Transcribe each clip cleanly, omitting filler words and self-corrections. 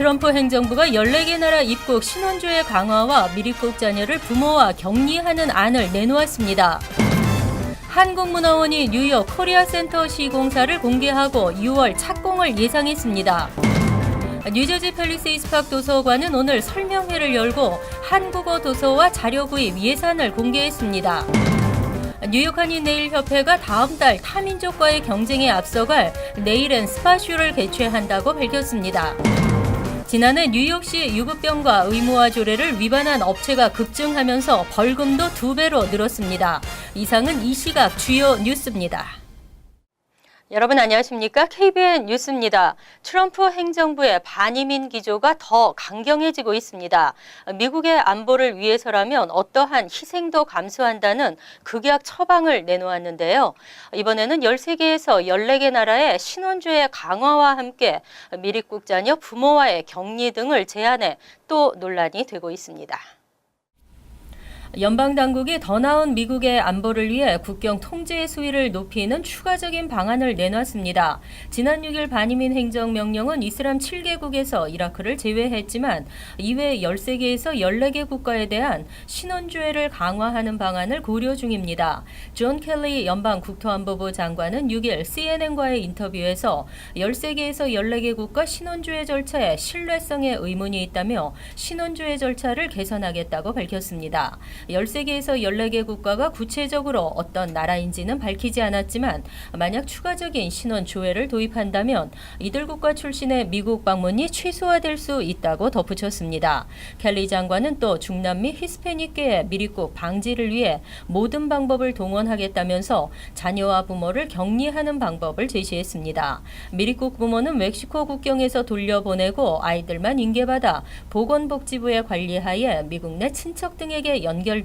트럼프 행정부가 14개 나라 입국 신원조회 강화와 미입국 자녀를 부모와 격리하는 안을 내놓았습니다. 한국문화원이 뉴욕 코리아센터 시공사를 공개하고 6월 착공을 예상했습니다. 뉴저지 팰리세이드 파크 도서관은 오늘 설명회를 열고 한국어 도서와 자료 구입 예산을 공개했습니다. 뉴욕 한인네일협회가 다음 달 타민족과의 경쟁에 앞서갈 네일 & 스파쇼를 개최한다고 밝혔습니다. 지난해 뉴욕시 유급병과 의무화 조례를 위반한 업체가 급증하면서 벌금도 2배로 늘었습니다. 이상은 이 시각 주요 뉴스입니다. 여러분 안녕하십니까? KBN 뉴스입니다. 트럼프 행정부의 반이민 기조가 더 강경해지고 있습니다. 미국의 안보를 위해서라면 어떠한 희생도 감수한다는 극약 처방을 내놓았는데요. 이번에는 13개에서 14개 나라의 신원조회 강화와 함께 미입국 자녀 부모와의 격리 등을 제한해 또 논란이 되고 있습니다. 연방당국이 더 나은 미국의 안보를 위해 국경 통제 수위를 높이는 추가적인 방안을 내놨습니다. 지난 6일 반이민 행정명령은 이슬람 7개국에서 이라크를 제외했지만 이외 13개에서 14개 국가에 대한 신원조회를 강화하는 방안을 고려 중입니다. 존 켈리 연방국토안보부 장관은 6일 CNN과의 인터뷰에서 13개에서 14개 국가 신원조회 절차에 신뢰성에 의문이 있다며 신원조회 절차를 개선하겠다고 밝혔습니다. 13개에서 14개 국가가 구체적으로 어떤 나라인지는 밝히지 않았지만 만약 추가적인 신원 조회를 도입한다면 이들 국가 출신의 미국 방문이 최소화될 수 있다고 덧붙였습니다. 켈리 장관은 또 중남미 히스패닉계의 미입국 방지를 위해 모든 방법을 동원하겠다면서 자녀와 부모를 격리하는 방법을 제시했습니다. 미입국 부모는 멕시코 국경에서 돌려보내고 아이들만 인계받아 보건복지부의 관리하에 미국 내 친척 등에게 연결됩니다.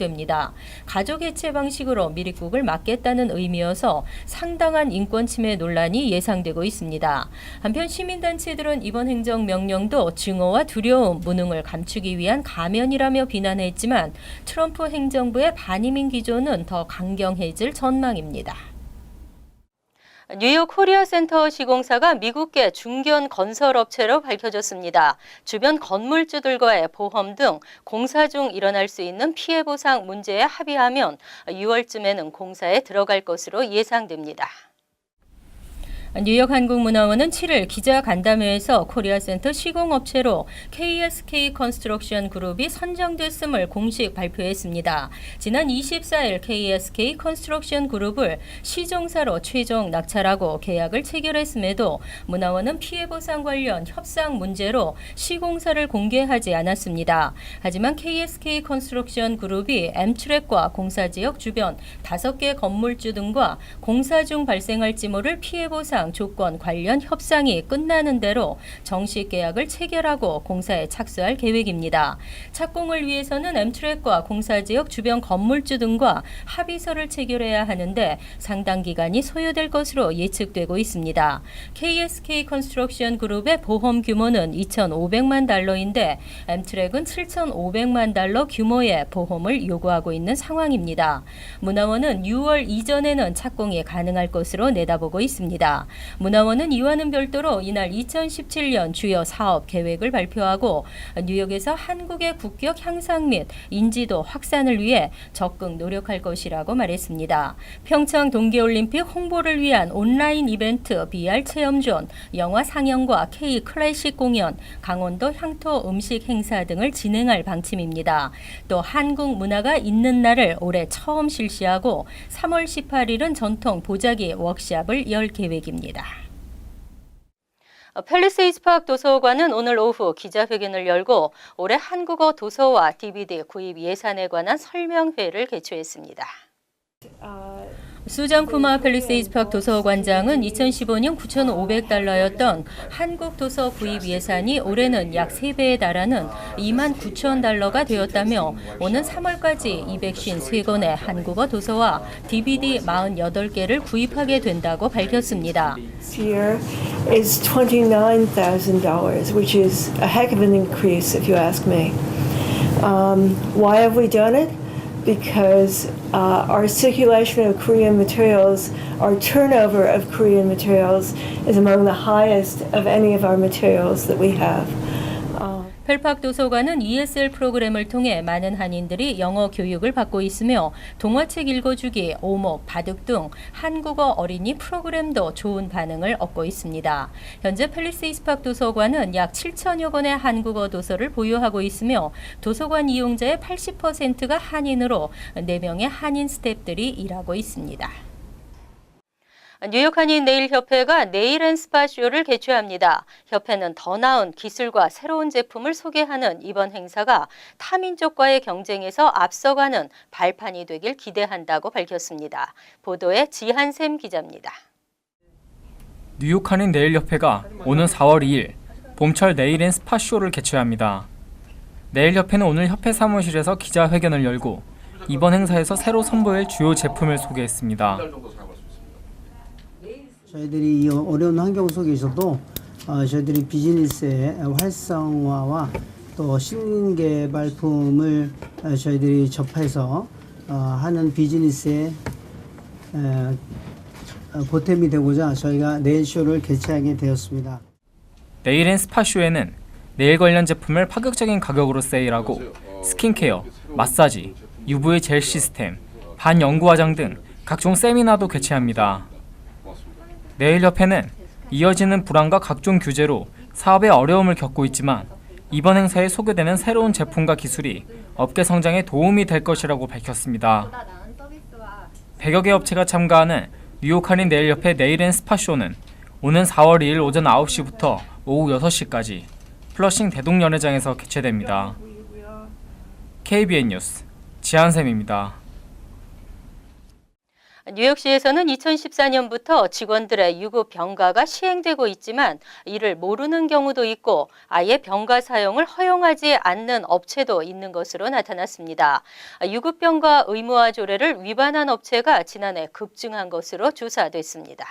가족 해체 방식으로 미입국을 막겠다는 의미여서 상당한 인권 침해 논란이 예상되고 있습니다. 한편 시민단체들은 이번 행정명령도 증오와 두려움, 무능을 감추기 위한 가면이라며 비난했지만 트럼프 행정부의 반이민 기조는 더 강경해질 전망입니다. 뉴욕 코리아센터 시공사가 미국계 중견 건설업체로 밝혀졌습니다. 주변 건물주들과의 보험 등 공사 중 일어날 수 있는 피해 보상 문제에 합의하면 6월쯤에는 공사에 들어갈 것으로 예상됩니다. 뉴욕 한국문화원은 7일 기자간담회에서 코리아센터 시공업체로 KSK 컨스트럭션 그룹이 선정됐음을 공식 발표했습니다. 지난 24일 KSK 컨스트럭션 그룹을 시종사로 최종 낙찰하고 계약을 체결했음에도 문화원은 피해보상 관련 협상 문제로 시공사를 공개하지 않았습니다. 하지만 KSK 컨스트럭션 그룹이 M트랙과 공사지역 주변 5개 건물주 등과 공사 중 발생할지 모를 피해보상 조건 관련 협상이 끝나는 대로 정식 계약을 체결하고 공사에 착수할 계획입니다. 착공을 위해서는 M트랙과 공사지역 주변 건물주 등과 합의서를 체결해야 하는데 상당 기간이 소요될 것으로 예측되고 있습니다. KSK 컨스트럭션 그룹의 보험 규모는 2,500만 달러인데 M트랙은 7,500만 달러 규모의 보험을 요구하고 있는 상황입니다. 문화원은 6월 이전에는 착공이 가능할 것으로 내다보고 있습니다. 문화원은 이와는 별도로 이날 2017년 주요 사업 계획을 발표하고 뉴욕에서 한국의 국격 향상 및 인지도 확산을 위해 적극 노력할 것이라고 말했습니다. 평창 동계올림픽 홍보를 위한 온라인 이벤트 BR 체험존, 영화 상영과 K 클래식 공연, 강원도 향토 음식 행사 등을 진행할 방침입니다. 또 한국 문화가 있는 날을 올해 처음 실시하고 3월 18일은 전통 보자기 워크숍을 열 계획입니다. 팰리세이드 파크 도서관은 오늘 오후 기자회견을 열고 올해 한국어 도서와 DVD 구입 예산에 관한 설명회를 개최했습니다. 수잔 쿠마 팰리세이드 파크 도서관장은 2015년 9,500달러였던 한국 도서 구입 예산이 올해는 약 3배에 달하는 29,000달러가 되었다며 오는 3월까지 253권의 한국어 도서와 DVD 48개를 구입하게 된다고 밝혔습니다. Year is $29,000, which is a heck of an increase if you ask me. Why have we done it? Because our circulation of Korean materials, our turnover of Korean materials is among the highest of any of our materials that we have. 펠팍 도서관은 ESL 프로그램을 통해 많은 한인들이 영어 교육을 받고 있으며 동화책 읽어주기, 오목, 바둑 등 한국어 어린이 프로그램도 좋은 반응을 얻고 있습니다. 현재 팰리세이스팍 도서관은 약 7천여 권의 한국어 도서를 보유하고 있으며 도서관 이용자의 80%가 한인으로 4명의 한인 스태프들이 일하고 있습니다. 뉴욕 한인 네일 협회가 네일 앤 스파 쇼를 개최합니다. 협회는 더 나은 기술과 새로운 제품을 소개하는 이번 행사가 타민족과의 경쟁에서 앞서가는 발판이 되길 기대한다고 밝혔습니다. 보도에 지한샘 기자입니다. 뉴욕 한인 네일 협회가 오는 4월 2일 봄철 네일 앤 스파 쇼를 개최합니다. 네일 협회는 오늘 협회 사무실에서 기자회견을 열고 이번 행사에서 새로 선보일 주요 제품을 소개했습니다. 저희들이 이 어려운 환경 속에서도 저희들이 비즈니스의 활성화와 또 신개발품을 저희들이 접해서 하는 비즈니스에 보탬이 되고자 저희가 네일쇼를 개최하게 되었습니다. 네일 앤 스파 쇼에는 네일 관련 제품을 파격적인 가격으로 세일하고 스킨케어, 마사지, UV 젤 시스템, 반연구화장 등 각종 세미나도 개최합니다. 네일협회는 이어지는 불안과 각종 규제로 사업에 어려움을 겪고 있지만 이번 행사에 소개되는 새로운 제품과 기술이 업계 성장에 도움이 될 것이라고 밝혔습니다. 100여 개 업체가 참가하는 뉴욕 한인 네일협회 네일 앤 스파 쇼는 오는 4월 2일 오전 9시부터 오후 6시까지 플러싱 대동연회장에서 개최됩니다. KBN 뉴스 지한샘입니다. 뉴욕시에서는 2014년부터 직원들의 유급 병가가 시행되고 있지만 이를 모르는 경우도 있고 아예 병가 사용을 허용하지 않는 업체도 있는 것으로 나타났습니다. 유급 병가 의무화 조례를 위반한 업체가 지난해 급증한 것으로 조사됐습니다.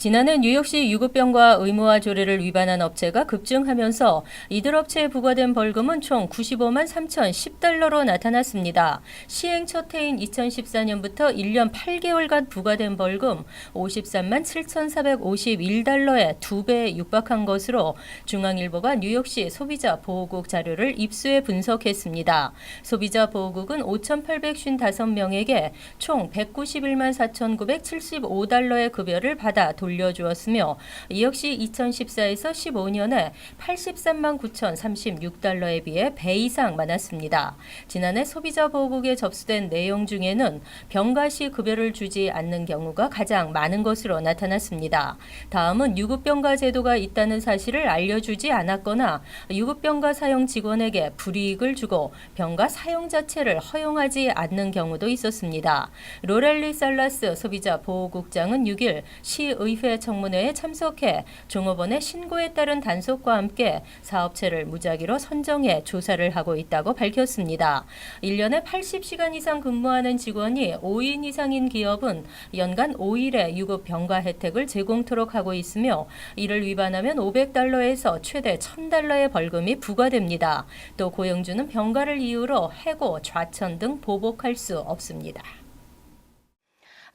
지난해 뉴욕시 유급병가 의무화 조례를 위반한 업체가 급증하면서 이들 업체에 부과된 벌금은 총 95만 3,010달러로 나타났습니다. 시행 첫 해인 2014년부터 1년 8개월간 부과된 벌금 53만 7,451달러에 2배에 육박한 것으로 중앙일보가 뉴욕시 소비자보호국 자료를 입수해 분석했습니다. 소비자보호국은 5,855명에게 총 191만 4,975달러의 급여를 받아 돌려주었으며 이 역시 2014에서 15년에 83만 9,036달러에 비해 배 이상 많았습니다. 지난해 소비자보호국에 접수된 내용 중에는 병가 시 급여를 주지 않는 경우가 가장 많은 것으로 나타났습니다. 다음은 유급병가 제도가 있다는 사실을 알려주지 않았거나 유급병가 사용 직원에게 불이익을 주고 병가 사용 자체를 허용하지 않는 경우도 있었습니다. 로렐리 살라스 소비자보호국장은 6일 시의회 청문회에 참석해 종업원의 신고에 따른 단속과 함께 사업체를 무작위로 선정해 조사를 하고 있다고 밝혔습니다. 1년에 80시간 이상 근무하는 직원이 5인 이상인 기업은 연간 5일의 유급 병가 혜택을 제공토록 하고 있으며 이를 위반하면 500달러에서 최대 1,000달러의 벌금이 부과됩니다. 또 고용주는 병가를 이유로 해고, 좌천 등 보복할 수 없습니다.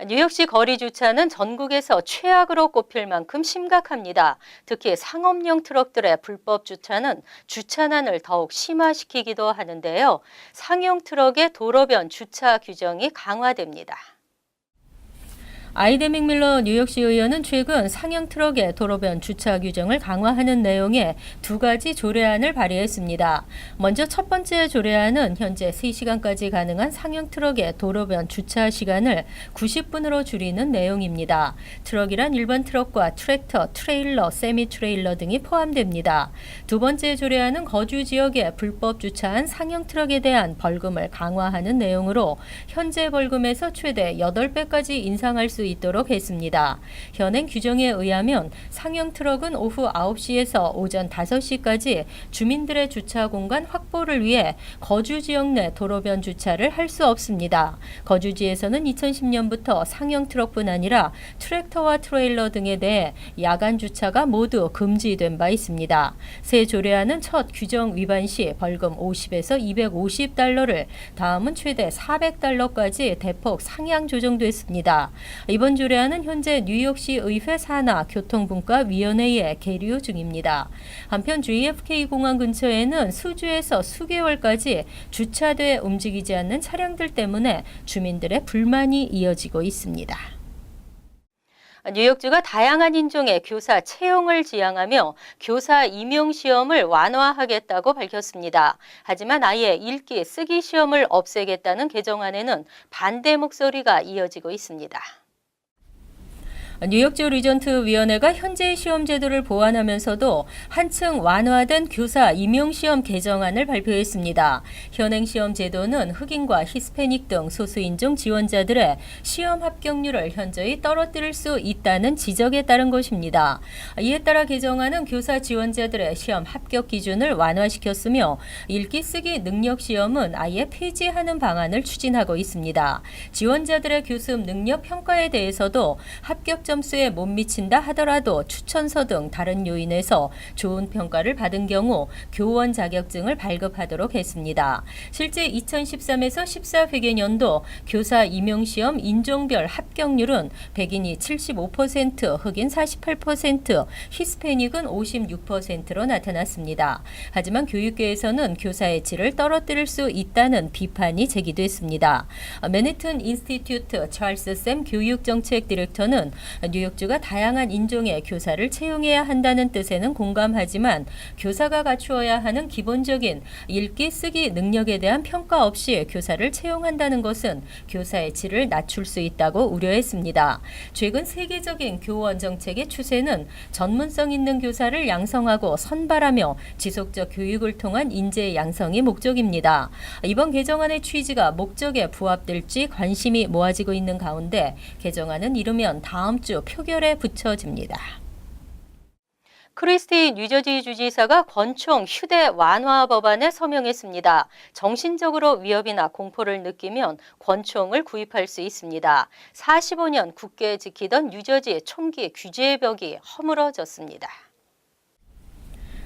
뉴욕시 거리 주차는 전국에서 최악으로 꼽힐 만큼 심각합니다. 특히 상업용 트럭들의 불법 주차는 주차난을 더욱 심화시키기도 하는데요. 상용 트럭의 도로변 주차 규정이 강화됩니다. 아이데 맥밀러 뉴욕시 의원은 최근 상형 트럭의 도로변 주차 규정을 강화하는 내용의 2가지 조례안을 발의했습니다. 먼저 첫 번째 조례안은 현재 3시간까지 가능한 상형 트럭의 도로변 주차 시간을 90분으로 줄이는 내용입니다. 트럭이란 일반 트럭과 트랙터, 트레일러, 세미 트레일러 등이 포함됩니다. 두 번째 조례안은 거주 지역에 불법 주차한 상형 트럭에 대한 벌금을 강화하는 내용으로 현재 벌금에서 최대 8배까지 인상할 수 있도록 했습니다. 현행 규정에 의하면 상형 트럭은 오후 9시에서 오전 5시까지 주민들의 주차 공간 확보를 위해 거주 지역 내 도로변 주차를 할 수 없습니다. 거주지에서는 2010년부터 상형 트럭뿐 아니라 트랙터와 트레일러 등에 대해 야간 주차가 모두 금지된 바 있습니다. 새 조례안은 첫 규정 위반 시 벌금 50에서 250달러를, 다음은 최대 400달러까지 대폭 상향 조정됐습니다. 이번 조례안은 현재 뉴욕시 의회 산하 교통분과위원회에 계류 중입니다. 한편 JFK 공항 근처에는 수주에서 수개월까지 주차돼 움직이지 않는 차량들 때문에 주민들의 불만이 이어지고 있습니다. 뉴욕주가 다양한 인종의 교사 채용을 지향하며 교사 임용 시험을 완화하겠다고 밝혔습니다. 하지만 아예 읽기, 쓰기 시험을 없애겠다는 개정안에는 반대 목소리가 이어지고 있습니다. 뉴욕주 리전트 위원회가 현재의 시험 제도를 보완하면서도 한층 완화된 교사 임용 시험 개정안을 발표했습니다. 현행 시험 제도는 흑인과 히스패닉 등 소수인종 지원자들의 시험 합격률을 현저히 떨어뜨릴 수 있다는 지적에 따른 것입니다. 이에 따라 개정안은 교사 지원자들의 시험 합격 기준을 완화시켰으며 읽기 쓰기 능력 시험은 아예 폐지하는 방안을 추진하고 있습니다. 지원자들의 교습 능력 평가에 대해서도 합격 점수에 못 미친다 하더라도 추천서 등 다른 요인에서 좋은 평가를 받은 경우 교원 자격증을 발급하도록 했습니다. 실제 2013에서 14 회계년도 교사 임용시험 인종별 합격률은 백인이 75%, 흑인 48%, 히스패닉은 56%로 나타났습니다. 하지만 교육계에서는 교사의 질을 떨어뜨릴 수 있다는 비판이 제기됐습니다. 맨해튼 인스티튜트 찰스 샘 교육정책 디렉터는 뉴욕주가 다양한 인종의 교사를 채용해야 한다는 뜻에는 공감하지만 교사가 갖추어야 하는 기본적인 읽기, 쓰기 능력에 대한 평가 없이 교사를 채용한다는 것은 교사의 질을 낮출 수 있다고 우려했습니다. 최근 세계적인 교원 정책의 추세는 전문성 있는 교사를 양성하고 선발하며 지속적 교육을 통한 인재 양성이 목적입니다. 이번 개정안의 취지가 목적에 부합될지 관심이 모아지고 있는 가운데 개정안은 이르면 다음 주 표결에 붙여집니다. 크리스티 뉴저지 주지사가 권총 휴대 완화 법안에 서명했습니다. 정신적으로 위협이나 공포를 느끼면 권총을 구입할 수 있습니다. 45년 굳게 지키던 뉴저지 총기 규제 벽이 허물어졌습니다.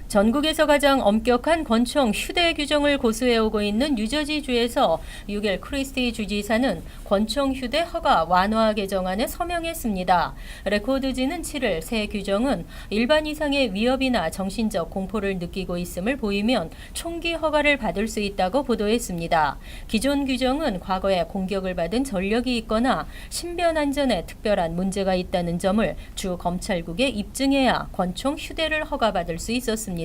전국에서 가장 엄격한 권총 휴대 규정을 고수해오고 있는 뉴저지주에서 6일 크리스티 주지사는 권총 휴대 허가 완화 개정안에 서명했습니다. 레코드지는 7일 새 규정은 일반 이상의 위협이나 정신적 공포를 느끼고 있음을 보이면 총기 허가를 받을 수 있다고 보도했습니다. 기존 규정은 과거에 공격을 받은 전력이 있거나 신변 안전에 특별한 문제가 있다는 점을 주 검찰국에 입증해야 권총 휴대를 허가받을 수 있었습니다.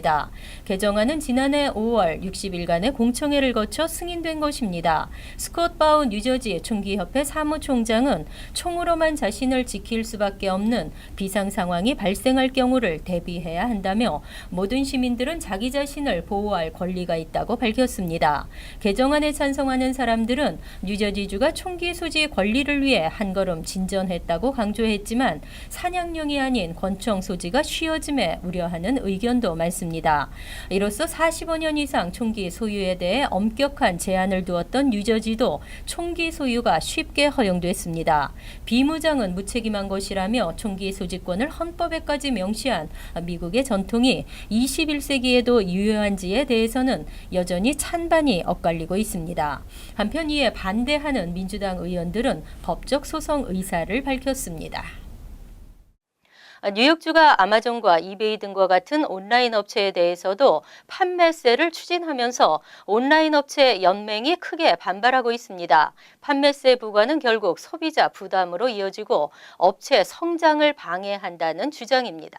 개정안은 지난해 5월 60일간의 공청회를 거쳐 승인된 것입니다. 스콧 바우 뉴저지 총기협회 사무총장은 총으로만 자신을 지킬 수밖에 없는 비상 상황이 발생할 경우를 대비해야 한다며 모든 시민들은 자기 자신을 보호할 권리가 있다고 밝혔습니다. 개정안에 찬성하는 사람들은 뉴저지주가 총기 소지 권리를 위해 한 걸음 진전했다고 강조했지만 사냥용이 아닌 권총 소지가 쉬워짐에 우려하는 의견도 많습니다. 이로써 45년 이상 총기 소유에 대해 엄격한 제한을 두었던 뉴저지도 총기 소유가 쉽게 허용됐습니다. 비무장은 무책임한 것이라며 총기 소지권을 헌법에까지 명시한 미국의 전통이 21세기에도 유효한지에 대해서는 여전히 찬반이 엇갈리고 있습니다. 한편 이에 반대하는 민주당 의원들은 법적 소송 의사를 밝혔습니다. 뉴욕주가 아마존과 이베이 등과 같은 온라인 업체에 대해서도 판매세를 추진하면서 온라인 업체 연맹이 크게 반발하고 있습니다. 판매세 부과는 결국 소비자 부담으로 이어지고 업체 성장을 방해한다는 주장입니다.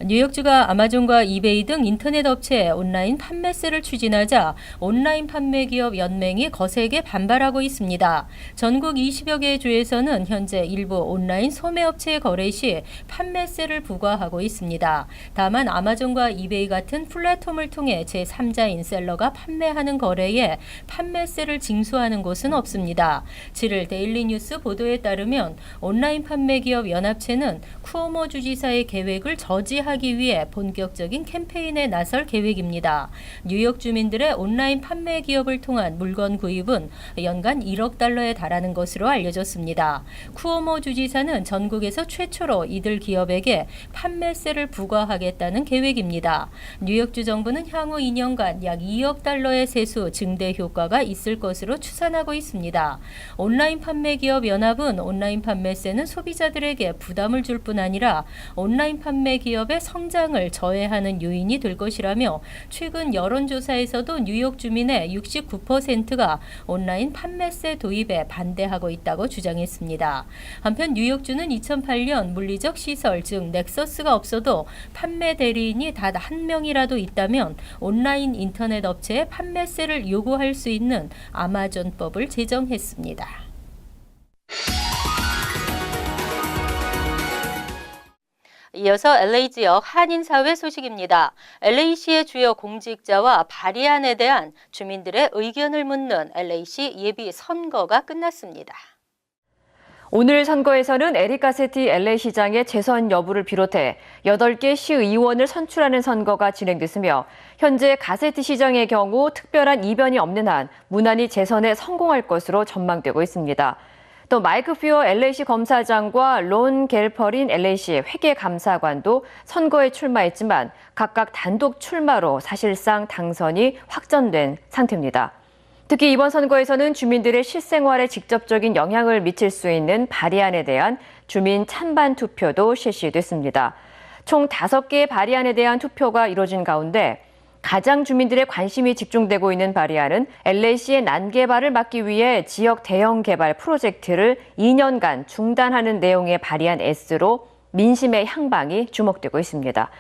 뉴욕주가 아마존과 이베이 등 인터넷 업체에 온라인 판매세를 추진하자 온라인 판매 기업 연맹이 거세게 반발하고 있습니다. 전국 20여 개의 주에서는 현재 일부 온라인 소매업체의 거래 시 판매세를 부과하고 있습니다. 다만 아마존과 이베이 같은 플랫폼을 통해 제3자인 셀러가 판매하는 거래에 판매세를 징수하는 곳은 없습니다. 7일 데일리 뉴스 보도에 따르면 온라인 판매 기업 연합체는 쿠오모 주지사의 계획을 저지하는 억제하기 위해 본격적인 캠페인에 나설 계획입니다. 뉴욕 주민들의 온라인 판매 기업을 통한 물건 구입은 연간 1억 달러에 달하는 것으로 알려졌습니다. 쿠오모 주지사는 전국에서 최초로 이들 기업에게 판매세를 부과하겠다는 계획입니다. 뉴욕주 정부는 향후 2년간 약 2억 달러의 세수 증대 효과가 있을 것으로 추산하고 있습니다. 온라인 판매 기업 연합은 온라인 판매세는 소비자들에게 부담을 줄 뿐 아니라 온라인 판매 기업의 성장을 저해하는 요인이 될 것이라며 최근 여론조사에서도 뉴욕 주민의 69%가 온라인 판매세 도입에 반대하고 있다고 주장했습니다. 한편 뉴욕주는 2008년 물리적 시설 즉 넥서스가 없어도 판매 대리인이 단 한 명이라도 있다면 온라인 인터넷 업체에 판매세를 요구할 수 있는 아마존법을 제정했습니다. 이어서 LA 지역 한인사회 소식입니다. LA시의 주요 공직자와 발의안에 대한 주민들의 의견을 묻는 LA시 예비 선거가 끝났습니다. 오늘 선거에서는 에릭 가세티 LA시장의 재선 여부를 비롯해 8개 시의원을 선출하는 선거가 진행됐으며 현재 가세티 시장의 경우 특별한 이변이 없는 한 무난히 재선에 성공할 것으로 전망되고 있습니다. 또 마이크 퓨어 LA시 검사장과 론 갤퍼린 LA시 회계감사관도 선거에 출마했지만 각각 단독 출마로 사실상 당선이 확정된 상태입니다. 특히 이번 선거에서는 주민들의 실생활에 직접적인 영향을 미칠 수 있는 발의안에 대한 주민 찬반 투표도 실시됐습니다. 총 5개의 발의안에 대한 투표가 이뤄진 가운데 가장 주민들의 관심이 집중되고 있는 발의안은 LA시의 난개발을 막기 위해 지역 대형 개발 프로젝트를 2년간 중단하는 내용의 발의안 S로 민심의 향방이 주목되고 있습니다.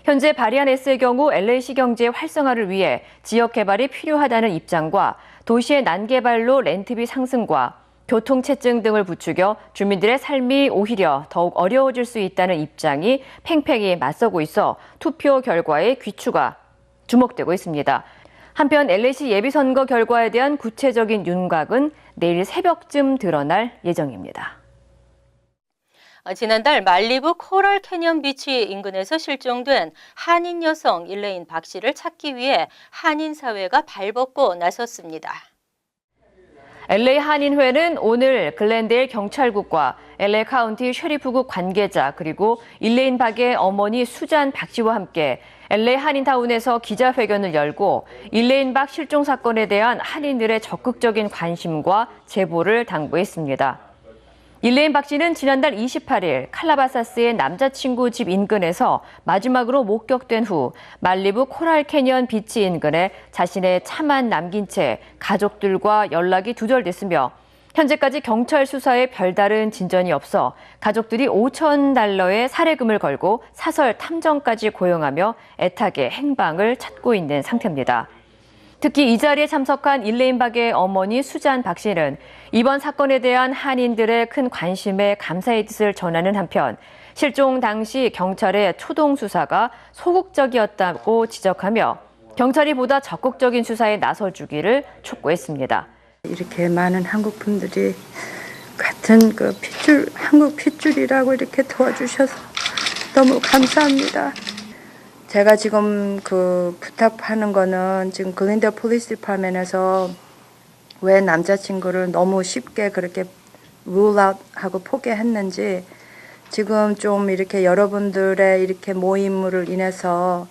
현재 발의안 S의 경우 LA시 경제 활성화를 위해 지역 개발이 필요하다는 입장과 도시의 난개발로 렌트비 상승과 교통체증 등을 부추겨 주민들의 삶이 오히려 더욱 어려워질 수 있다는 입장이 팽팽히 맞서고 있어 투표 결과의 귀추가 주목되고 있습니다. 한편 LA시 예비선거 결과에 대한 구체적인 윤곽은 내일 새벽쯤 드러날 예정입니다. 지난달 말리부 코랄 캐년 비치 인근에서 실종된 한인 여성 일레인 박 씨를 찾기 위해 한인사회가 발벗고 나섰습니다. LA 한인회는 오늘 글렌데일 경찰국과 LA 카운티 셰리프국 관계자 그리고 일레인 박의 어머니 수잔 박 씨와 함께 LA 한인타운에서 기자회견을 열고 일레인 박 실종 사건에 대한 한인들의 적극적인 관심과 제보를 당부했습니다. 일레인 박 씨는 지난달 28일 칼라바사스의 남자친구 집 인근에서 마지막으로 목격된 후 말리부 코랄 캐년 비치 인근에 자신의 차만 남긴 채 가족들과 연락이 두절됐으며 현재까지 경찰 수사에 별다른 진전이 없어 가족들이 $5,000의 살해금을 걸고 사설 탐정까지 고용하며 애타게 행방을 찾고 있는 상태입니다. 특히 이 자리에 참석한 일레인 박의 어머니 수잔 박 씨는 이번 사건에 대한 한인들의 큰 관심에 감사의 뜻을 전하는 한편 실종 당시 경찰의 초동 수사가 소극적이었다고 지적하며 경찰이 보다 적극적인 수사에 나서주기를 촉구했습니다. 이렇게 많은 한국 분들이 같은 그 핏줄, 한국 핏줄이라고 이렇게 도와주셔서 너무 감사합니다. 제가 지금 그 부탁하는 거는 지금 글렌데일 폴리스 디파트먼트에서 왜 남자친구를 너무 쉽게 그렇게 rule out 하고 포기했는지 지금 좀 이렇게 여러분들의 이렇게 모임으로 인해서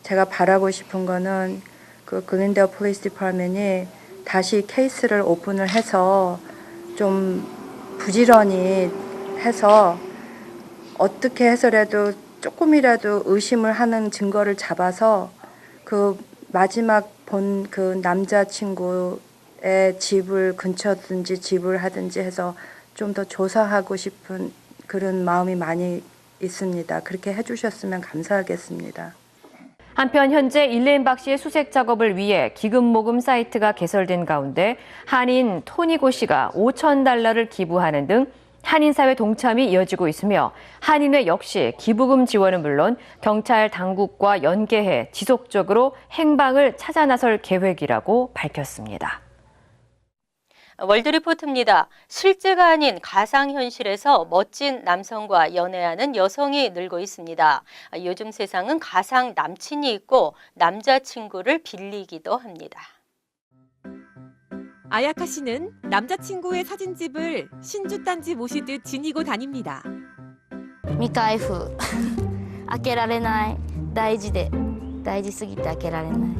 제가 바라고 싶은 거는 그 글렌데일 폴리스 디파트먼트이 다시 케이스를 오픈을 해서 좀 부지런히 해서 어떻게 해서라도 조금이라도 의심을 하는 증거를 잡아서 그 마지막 본 그 남자친구의 집을 근처든지 집을 하든지 해서 좀 더 조사하고 싶은 그런 마음이 많이 있습니다. 그렇게 해주셨으면 감사하겠습니다. 한편 현재 일레인 박 씨의 수색 작업을 위해 기금 모금 사이트가 개설된 가운데 한인 토니고 씨가 $5,000를 기부하는 등 한인사회 동참이 이어지고 있으며 한인회 역시 기부금 지원은 물론 경찰 당국과 연계해 지속적으로 행방을 찾아 나설 계획이라고 밝혔습니다. 월드리포트입니다. 실제가 아닌 가상현실에서 멋진 남성과 연애하는 여성이 늘고 있습니다. 요즘 세상은 가상 남친이 있고 남자친구를 빌리기도 합니다. 아야카 씨는 남자친구의 사진집을 신주단지 모시듯 지니고 다닙니다. 未開封開けられない大事で大事すぎて開けられない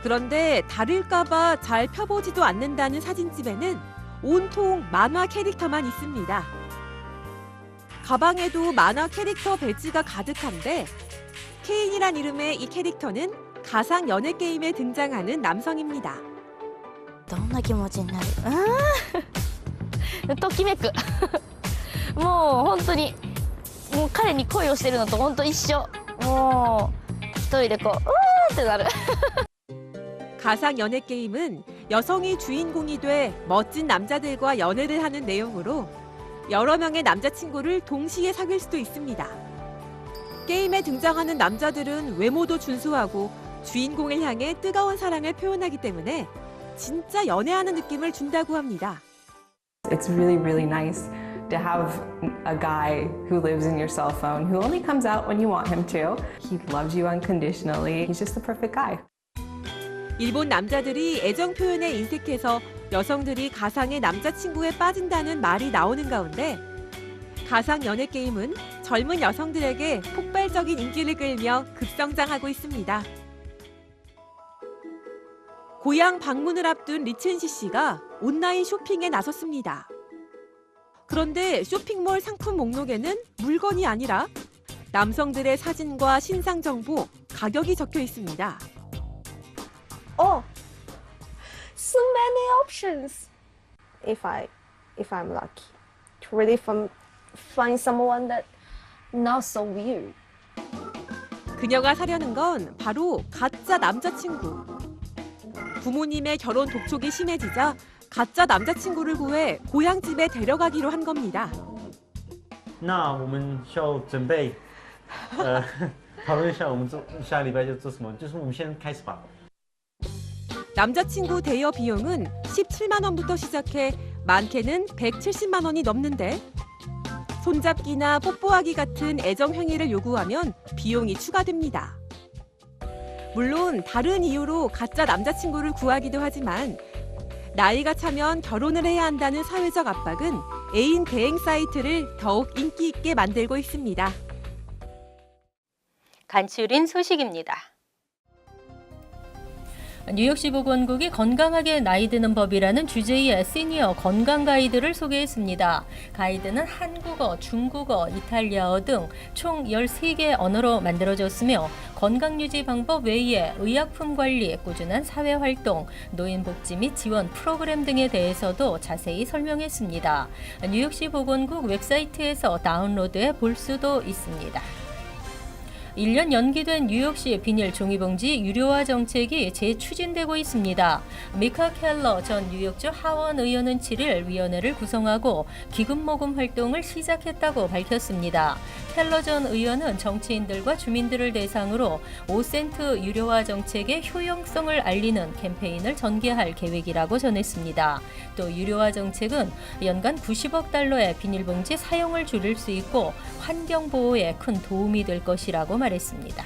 그런데 다를까봐 잘 펴보지도 않는다는 사진집에는 온통 만화 캐릭터만 있습니다. 가방에도 만화 캐릭터 배지가 가득한데 케인이란 이름의 이 캐릭터는 가상 연애 게임에 등장하는 남성입니다. どんな気持ちになるときめくもう本当にもう彼に恋をしてるのと本当一緒もう一人でこうってなる 가상 연애 게임은 여성이 주인공이 돼 멋진 남자들과 연애를 하는 내용으로 여러 명의 남자친구를 동시에 사귈 수도 있습니다. 게임에 등장하는 남자들은 외모도 준수하고 주인공을 향해 뜨거운 사랑을 표현하기 때문에 진짜 연애하는 느낌을 준다고 합니다. It's really nice to have a guy who lives in your cell phone who only comes out when you want him to. He loves you unconditionally. He's just the perfect guy. 일본 남자들이 애정 표현에 인색해서 여성들이 가상의 남자친구에 빠진다는 말이 나오는 가운데 가상 연애 게임은 젊은 여성들에게 폭발적인 인기를 끌며 급성장하고 있습니다. 고향 방문을 앞둔 리첸시 씨가 온라인 쇼핑에 나섰습니다. 그런데 쇼핑몰 상품 목록에는 물건이 아니라 남성들의 사진과 신상 정보, 가격이 적혀 있습니다. Oh, so many options. If I'm lucky to really find someone that not so weird. 그녀가 사려는 건 바로 가짜 남자친구. 부모님의 결혼 독촉이 심해지자 가짜 남자친구를 구해 고향집에 데려가기로 한 겁니다. 那我们需要准备讨论一下我们下礼拜就做什么就是我们先开始吧 남자친구 대여 비용은 17만 원부터 시작해 많게는 170만 원이 넘는데 손잡기나 뽀뽀하기 같은 애정 행위를 요구하면 비용이 추가됩니다. 물론 다른 이유로 가짜 남자친구를 구하기도 하지만 나이가 차면 결혼을 해야 한다는 사회적 압박은 애인 대행 사이트를 더욱 인기 있게 만들고 있습니다. 간추린 소식입니다. 뉴욕시 보건국이 건강하게 나이 드는 법이라는 주제의 시니어 건강 가이드를 소개했습니다. 가이드는 한국어, 중국어, 이탈리아어 등 총 13개 언어로 만들어졌으며 건강유지 방법 외에 의약품 관리, 꾸준한 사회활동, 노인복지 및 지원 프로그램 등에 대해서도 자세히 설명했습니다. 뉴욕시 보건국 웹사이트에서 다운로드해 볼 수도 있습니다. 1년 연기된 뉴욕시 비닐 종이봉지 유료화 정책이 재추진되고 있습니다. 미카 켈러 전 뉴욕주 하원 의원은 7일 위원회를 구성하고 기금 모금 활동을 시작했다고 밝혔습니다. 켈러 전 의원은 정치인들과 주민들을 대상으로 5센트 유료화 정책의 효용성을 알리는 캠페인을 전개할 계획이라고 전했습니다. 또 유료화 정책은 연간 90억 달러의 비닐봉지 사용을 줄일 수 있고 환경 보호에 큰 도움이 될 것이라고 말했습니다.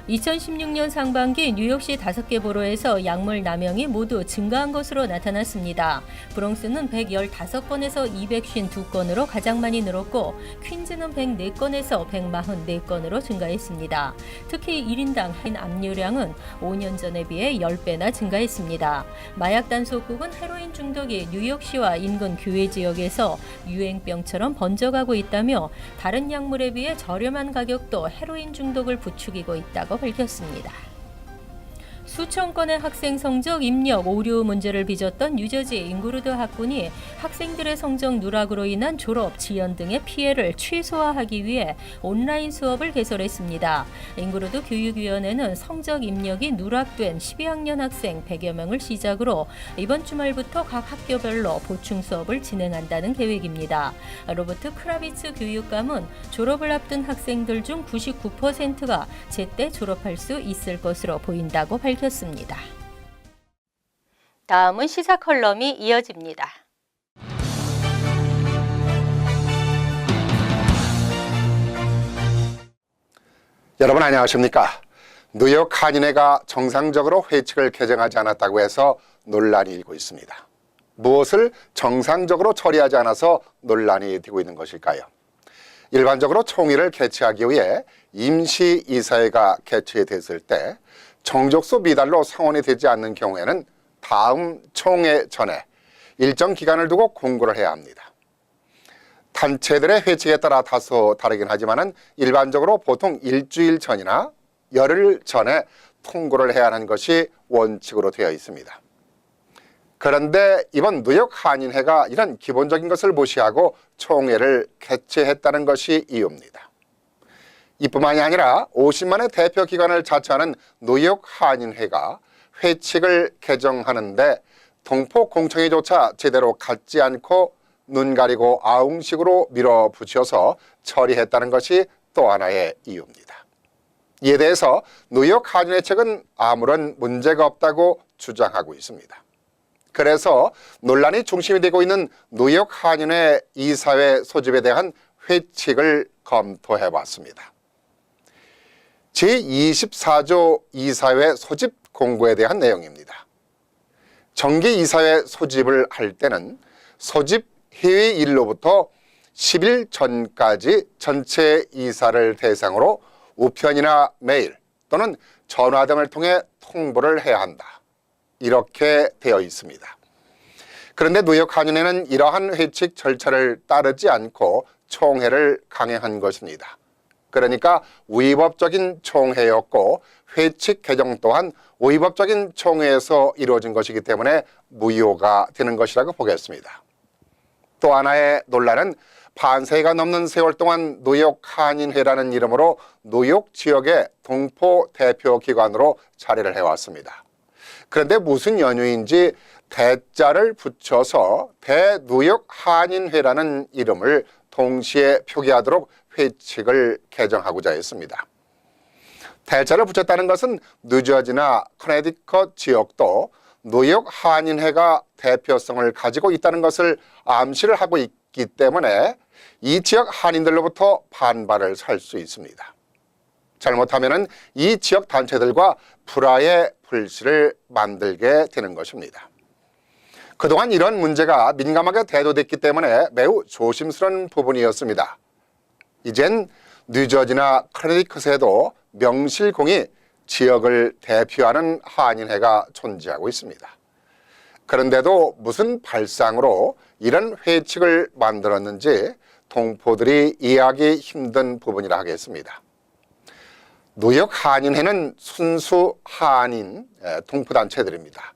2016년 상반기 뉴욕시 5개 보로에서 약물 남용이 모두 증가한 것으로 나타났습니다. 브롱스는 115건에서 252건으로 가장 많이 늘었고 퀸즈는 104건에서 144건으로 증가했습니다. 특히 1인당 한 압류량은 5년 전에 비해 10배나 증가했습니다. 마약 단속국은 헤로인 중독이 뉴욕시와 인근 교외 지역에서 유행병처럼 번져가고 있다며 다른 약물에 비해 저렴한 가격도 헤로인 중독을 부추기고 있다고 밝혔습니다. 수천 건의 학생 성적 입력 오류 문제를 빚었던 뉴저지 잉그루드 학군이 학생들의 성적 누락으로 인한 졸업, 지연 등의 피해를 최소화하기 위해 온라인 수업을 개설했습니다. 잉그루드 교육위원회는 성적 입력이 누락된 12학년 학생 100여 명을 시작으로 이번 주말부터 각 학교별로 보충 수업을 진행한다는 계획입니다. 로버트 크라비츠 교육감은 졸업을 앞둔 학생들 중 99%가 제때 졸업할 수 있을 것으로 보인다고 밝혔습니다. 다음은 시사 컬럼이 이어집니다. 여러분 안녕하십니까? 뉴욕 한인회가 정상적으로 회칙을 개정하지 않았다고 해서 논란이 일고 있습니다. 무엇을 정상적으로 처리하지 않아서 논란이 되고 있는 것일까요? 일반적으로 총회를 개최하기 위해 임시이사회가 개최됐을 때 정족수 미달로 상원이 되지 않는 경우에는 다음 총회 전에 일정 기간을 두고 공고를 해야 합니다. 단체들의 회칙에 따라 다소 다르긴 하지만 일반적으로 보통 일주일 전이나 열흘 전에 통고를 해야 하는 것이 원칙으로 되어 있습니다. 그런데 이번 뉴욕 한인회가 이런 기본적인 것을 무시하고 총회를 개최했다는 것이 이유입니다. 이뿐만이 아니라 50만의 대표 기관을 자처하는 뉴욕 한인회가 회칙을 개정하는데 동포 공청회조차 제대로 갖지 않고 눈 가리고 아웅식으로 밀어붙여서 처리했다는 것이 또 하나의 이유입니다. 이에 대해서 뉴욕 한인회 측은 아무런 문제가 없다고 주장하고 있습니다. 그래서 논란이 중심이 되고 있는 뉴욕 한인회 이사회 소집에 대한 회칙을 검토해 봤습니다. 제24조 이사회 소집 공고에 대한 내용입니다. 정기 이사회 소집을 할 때는 소집 회의일로부터 10일 전까지 전체 이사를 대상으로 우편이나 메일 또는 전화 등을 통해 통보를 해야 한다. 이렇게 되어 있습니다. 그런데 뉴욕 한인회는 이러한 회칙 절차를 따르지 않고 총회를 강행한 것입니다. 그러니까 위법적인 총회였고 회칙 개정 또한 위법적인 총회에서 이루어진 것이기 때문에 무효가 되는 것이라고 보겠습니다. 또 하나의 논란은 반세기가 넘는 세월 동안 뉴욕 한인회라는 이름으로 뉴욕 지역의 동포 대표 기관으로 자리를 해왔습니다. 그런데 무슨 연유인지 대자를 붙여서 대뉴욕 한인회라는 이름을 동시에 표기하도록 회칙을 개정하고자 했습니다. 대자를 붙였다는 것은 뉴저지나 커네디컷 지역도 뉴욕 한인회가 대표성을 가지고 있다는 것을 암시를 하고 있기 때문에 이 지역 한인들로부터 반발을 살 수 있습니다. 잘못하면 이 지역 단체들과 불화의 불씨를 만들게 되는 것입니다. 그동안 이런 문제가 민감하게 대두됐기 때문에 매우 조심스러운 부분이었습니다. 이젠 뉴저지나 커네디컷에도 명실공히 지역을 대표하는 한인회가 존재하고 있습니다. 그런데도 무슨 발상으로 이런 회칙을 만들었는지 동포들이 이해하기 힘든 부분이라 하겠습니다. 뉴욕 한인회는 순수 한인 동포단체들입니다.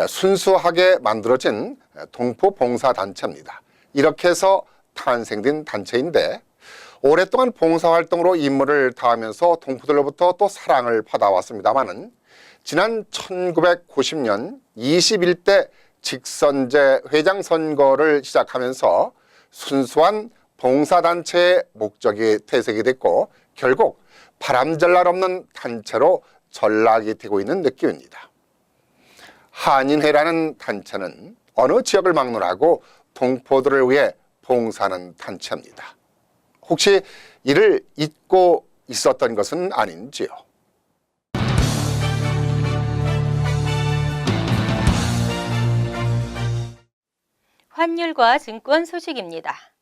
순수하게 만들어진 동포봉사단체입니다. 이렇게 해서 탄생된 단체인데 오랫동안 봉사활동으로 임무를 다하면서 동포들로부터 또 사랑을 받아왔습니다마는 지난 1990년 21대 직선제 회장 선거를 시작하면서 순수한 봉사단체의 목적이 퇴색이 됐고 결국 바람잘 없는 단체로 전락이 되고 있는 느낌입니다. 한인회라는 단체는 어느 지역을 막론하고 동포들을 위해 봉사하는 단체입니다. 혹시 이를 잊고 있었던 것은 아닌지요? 환율과 증권 소식입니다.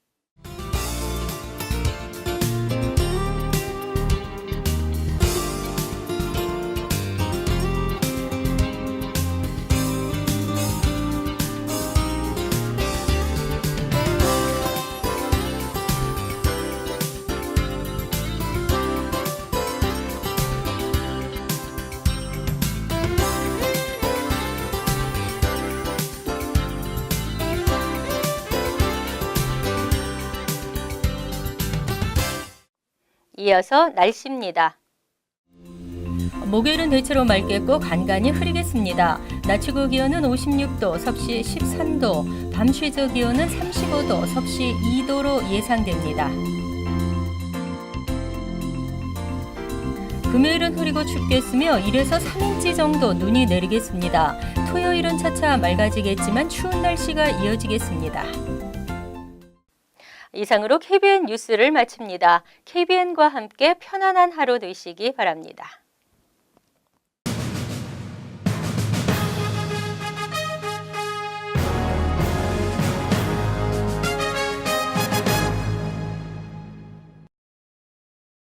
이어서 날씨입니다. 목요일은 대체로 맑겠고 간간히 흐리겠습니다. 낮 최고 기온은 56도, 섭씨 13도, 밤 최저 기온은 35도, 섭씨 2도로 예상됩니다. 금요일은 흐리고 춥겠으며 1에서 3인치 정도 눈이 내리겠습니다. 토요일은 차차 맑아지겠지만 추운 날씨가 이어지겠습니다. 이상으로 KBN 뉴스를 마칩니다. KBN과 함께 편안한 하루 되시기 바랍니다.